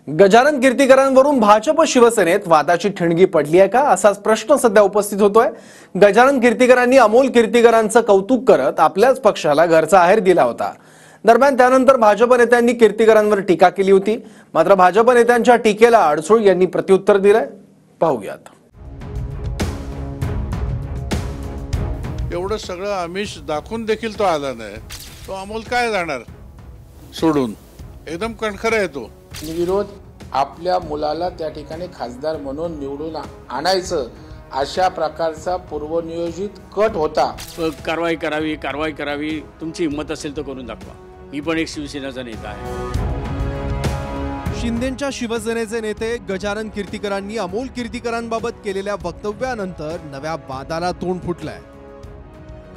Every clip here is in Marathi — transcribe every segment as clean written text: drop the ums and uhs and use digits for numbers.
गजानन कीर्तीकरांवरून भाजप शिवसेनेत वादाची ठिणगी पडली आहे का असाच प्रश्न सध्या उपस्थित होतोय। गजानन कीर्तीकरांनी अमोल कीर्तीकरांचं कौतुक करत आपल्याच पक्षाला घरचा आहेर दिला होता। दरम्यान त्यानंतर भाजप नेत्यांनी कीर्तीकरांवर टीका केली होती। मात्र भाजप नेत्यांच्या टीकेला अडसूळ यांनी प्रत्युत्तर दिलंय, पाहूयात। एवढं सगळं आमिष दाखवून देखील तो आला नाही, तो अमोल काय जाणार सोडून, एकदम कणखर आहे तो। विरोध आपल्या मुलाला त्या ठिकाणी खासदार म्हणून निवडून आणायचं अशा प्रकारचा पूर्वनियोजित कट होता। कारवाई करावी, तुमची हिंमत असेल तर करून दाखवा। मी पण एक शिवसेनेचा नेता आहे। शिंदेच्या शिवसेनेचे नेते गजानन कीर्तीकरांनी अमोल कीर्तीकरांबाबत केलेल्या वक्तव्यानंतर नव्या वादाला तोंड फुटलंय।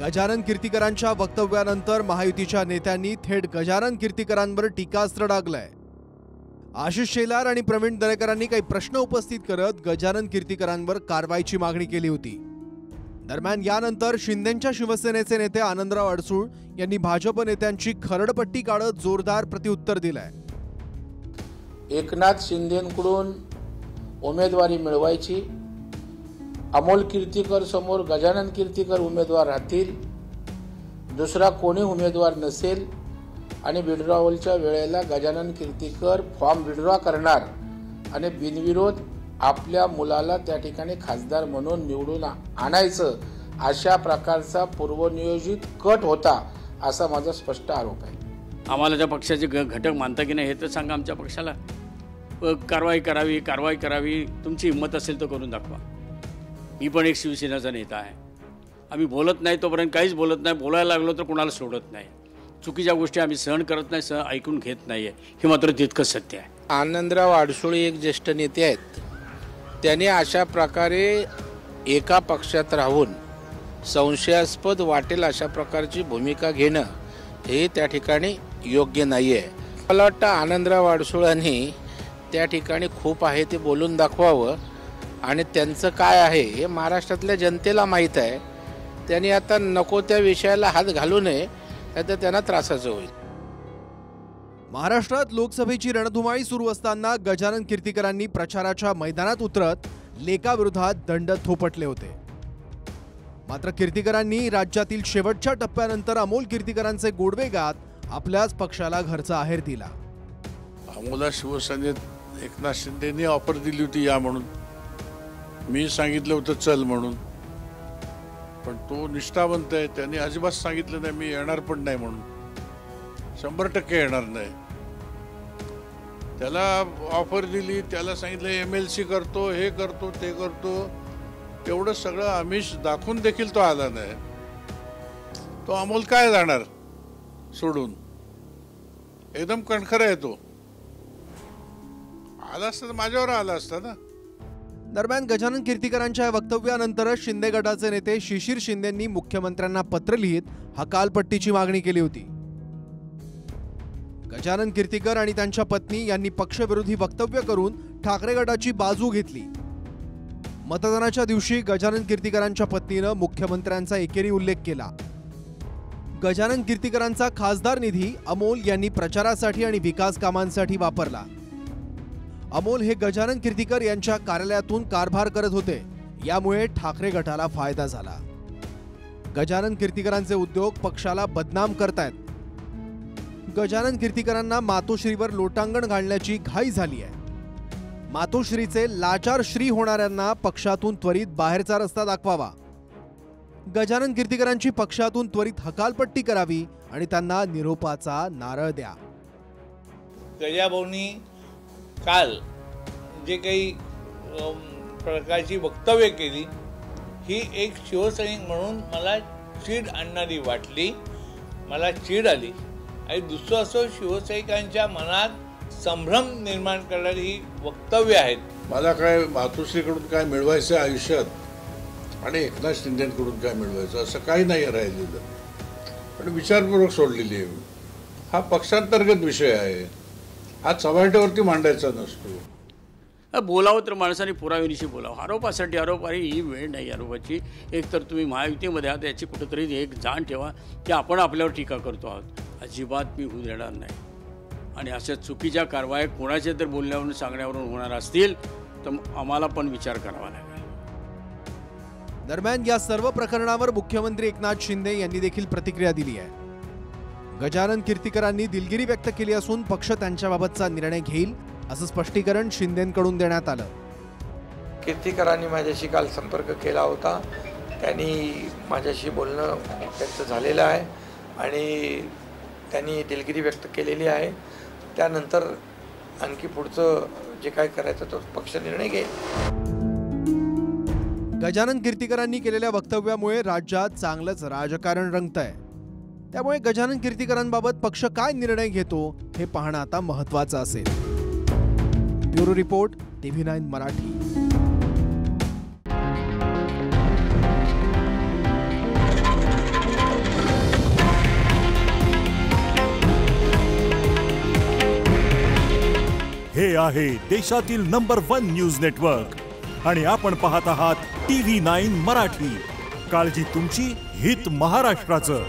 गजानन कीर्तीकरांच्या वक्तव्यानंतर महायुतीच्या नेत्यांनी थेट गजानन कीर्तीकरांवर टीकास्त्र डागलंय। आशिष शेलार आणि प्रवीण दरेकरांनी काही प्रश्न उपस्थित करत गजानन कीर्तीकरांवर कारवाईची मागणी केली होती। दरम्यान यानंतर शिंदेच्या शिवसेनेचे नेते आनंदराव अडसूळ यांनी भाजप नेत्यांची खरडपट्टी काढत जोरदार प्रत्युत्तर दिलंय। एकनाथ शिंदेंकडून उमेदवारी मिळवायची, अमोल कीर्तीकर समोर गजानन कीर्तीकर उमेदवार राहतील, दुसरा कोणी उमेदवार नसेल आणि विड्रॉवलच्या वेळेला गजानन कीर्तीकर फॉर्म विड्रॉ करणार आणि बिनविरोध आपल्या मुलाला त्या ठिकाणी खासदार म्हणून निवडून आणायचं अशा प्रकारचा पूर्वनियोजित कट होता, असा माझा स्पष्ट आरोप आहे। आम्हाला त्या पक्षाचे घटक मानता की नाही हे तर सांगा आमच्या पक्षाला। कारवाई करावी, तुमची हिंमत असेल तर करून दाखवा। मी पण एक शिवसेनेचा नेता आहे। आम्ही बोलत नाही तोपर्यंत काहीच बोलत नाही, बोलायला लागलो तर कोणाला सोडत नाही। चुकीच्या गोष्टी आम्ही सहन करत नाही, ऐकून घेत नाहीये, हे मात्र तितकंच सत्य आहे। आनंदराव अडसूळ एक ज्येष्ठ नेते आहेत, त्यांनी अशा प्रकारे एका पक्षात राहून संशयास्पद वाटेल अशा प्रकारची भूमिका घेणं हे त्या ठिकाणी योग्य नाही आहे। मला वाटतं आनंदराव अडसूळांनी त्या ठिकाणी खूप आहे ते बोलून दाखवावं आणि त्यांचं काय आहे हे महाराष्ट्रातल्या जनतेला माहीत आहे। त्यांनी आता नको त्या विषयाला हात घालू नये, तर त्यांना त्रासाचं होईल। महाराष्ट्रात लोकसभेची रणधुमाळी सुरू असताना गजानन कीर्तीकरांनी प्रचाराच्या मैदानात उतरत लेकाविरोधात दंड थोपटले होते। मात्र कीर्तीकरांनी राज्यातील शेवटच्या टप्प्यानंतर अमोल कीर्तीकरांचे गोडवे गात आपल्याच पक्षाला घरचा आहेर दिला। अमोलला शिवसेनेत एकनाथ शिंदेनी ऑफर दिली होती या म्हणून, मी सांगितलं होतं चल म्हणून, पण तो निष्ठावंत आहे, त्यांनी अजिबात सांगितलं नाही मी येणार पण नाही म्हणून। 100% येणार नाही। त्याला ऑफर दिली, त्याला सांगितलं MLC करतो, हे करतो, ते करतो, एवढं सगळं आमिष दाखवून देखील तो आला नाही, तो अमोल काय जाणार सोडून, एकदम कणखर आहे तो। आला असता तर माझ्यावर आला असता ना। दरम्यान गजानन कीर्तीकरांच्या वक्तव्यानंतरच शिंदे गटाचे नेते शिशिर शिंदेंनी मुख्यमंत्र्यांना पत्र लिहित हकालपट्टीची मागणी केली होती। गजानन कीर्तीकर आणि त्यांच्या पत्नी यांनी पक्षविरोधी वक्तव्य करून ठाकरे गटाची बाजू घेतली। मतदानाच्या दिवशी गजानन कीर्तीकरांच्या पत्नीनं मुख्यमंत्र्यांचा एकेरी उल्लेख केला। गजानन कीर्तीकरांचा खासदार निधी अमोल यांनी प्रचारासाठी आणि विकास कामांसाठी वापरला। अमोल हे गजानन कीर्तीकर यांच्या कार्यालयातून कारभार करत होते, यामुळे ठाकरे गटाला फायदा झाला। गजानन कीर्तीकरांचे उद्योग पक्षाला बदनाम करतायत। गजानन कीर्तीकरांना मातोश्रीवर लोटांगण घालण्याची घाई झाली आहे। मातोश्रीचे लाचार श्री होणाऱ्यांना पक्षातून त्वरित बाहेरचा रस्ता दाखवावा। गजानन कीर्तीकरांची पक्षातून त्वरित हकालपट्टी करावी आणि त्यांना निरोपाचा नारळ द्या। गजाभाऊंनी काल जे काही प्रकारची वक्तव्य केली ही एक शिवसैनिक म्हणून मला चीड आणणारी वाटली, मला चीड आली। आणि दुसरं असं शिवसैनिकांच्या मनात संभ्रम निर्माण करणारी ही वक्तव्य आहेत। मला काय मातोश्रीकडून काय मिळवायचं आयुष्यात आणि एकनाथ शिंदेकडून काय मिळवायचं असं काही नाही राहिलेलं, पण विचारपूर्वक सोडलेली आहे। हा पक्षांतर्गत विषय आहे, हा चव्हाट्यावरती मांडायचा नसतो। बोलावं तर माणसाने पुराव्यानिशी बोलावं। आरोपासाठी आरोप, अरे ही वेळ नाही आरोपाची। एक तर तुम्ही महायुतीमध्ये आहात, याची कुठेतरी एक जाण ठेवा की आपण आपल्यावर टीका करतो आहोत। अजिबात मी होऊ देणार नाही। आणि अशा चुकीच्या कारवाया कोणाच्या तर बोलण्यावरून सांगण्यावरून होणार असतील तर आम्हाला पण विचार करावा लागेल. दरम्यान या सर्व प्रकरणावर मुख्यमंत्री एकनाथ शिंदे यांनी देखील प्रतिक्रिया दिली आहे. गजानन कीर्तीकरांनी दिलगिरी व्यक्त केली असून पक्ष त्यांच्याबाबतचा निर्णय घेईल असं स्पष्टीकरण शिंदेंकडून देण्यात आलं. कीर्तीकरांनी माझ्याशी काल संपर्क केला होता. त्यांनी माझ्याशी बोलणं त्यांचं झालेलं आहे आणि त्यांनी दिलगिरी व्यक्त केलेली आहे. त्यानंतर आणखी पुढचं जे काय करायचं तो पक्ष निर्णय घेईल. गजानन कीर्तीकरांनी केलेल्या वक्तव्यामुळे राज्यात चांगलंच राजकारण रंगतंय. त्यामुळे गजानन कीर्तीकरांबाबत पक्ष काय निर्णय घेतो हे पाहणं आता महत्त्वाचं असेल. Bureau report TV9 Marathi. हे आहे देशातील नंबर 1 न्यूज नेटवर्क आणि आपण पाहत आहात TV9 मराठी. काळजी तुमची, हित महाराष्ट्राचं.